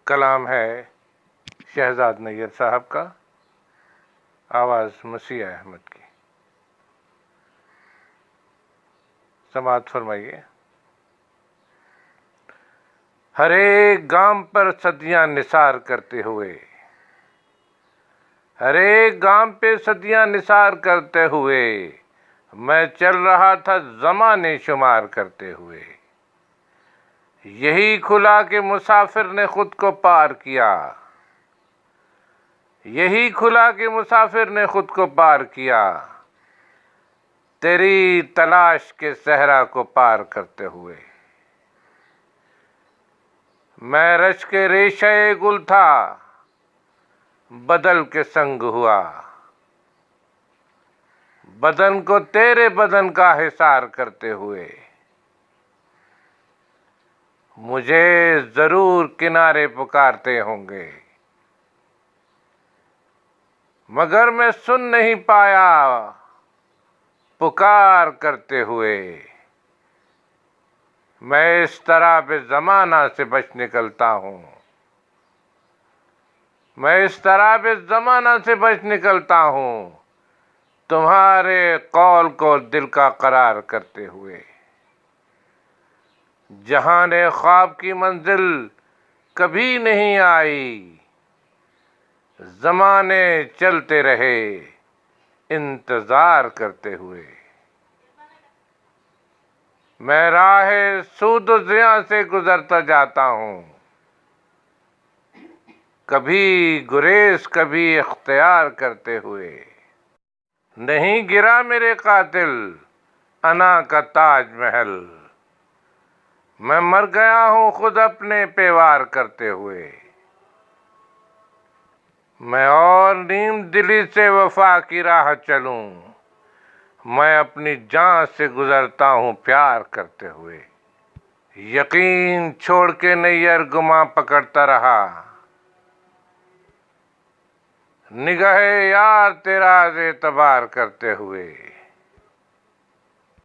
کلام ہے شہزاد نیّر صاحب کا، آواز مسیح احمد کی۔ سماعت فرمائیے۔ ہر ایک گام پر صدیاں نثار کرتے ہوئے، ہر ایک گام پہ صدیاں نثار کرتے ہوئے، میں چل رہا تھا زمانے شمار کرتے ہوئے۔ یہی کھلا کہ مسافر نے خود کو پار کیا، یہی کھلا کہ مسافر نے خود کو پار کیا، تیری تلاش کے صحرا کو پار کرتے ہوئے۔ میں رشک ریشہ گل تھا، بدل کے سنگ ہوا، بدن کو تیرے بدن کا حصار کرتے ہوئے۔ مجھے ضرور کنارے پکارتے ہوں گے، مگر میں سن نہیں پایا پکار کرتے ہوئے۔ میں اس طرح پہ زمانہ سے بچ نکلتا ہوں، میں اس طرح پہ زمانہ سے بچ نکلتا ہوں، تمہارے قول کو دل کا قرار کرتے ہوئے۔ جہاں نے خواب کی منزل کبھی نہیں آئی، زمانے چلتے رہے انتظار کرتے ہوئے۔ میں راہ سود و زیاں سے گزرتا جاتا ہوں، کبھی گریز کبھی اختیار کرتے ہوئے۔ نہیں گرا میرے قاتل انا کا تاج محل، میں مر گیا ہوں خود اپنے پہ وار کرتے ہوئے۔ میں اور نیم دلی سے وفا کی راہ چلوں، میں اپنی جان سے گزرتا ہوں پیار کرتے ہوئے۔ یقین چھوڑ کے نیّر گماں پکڑتا رہا، نگاہ یار تیرا اعتبار کرتے ہوئے۔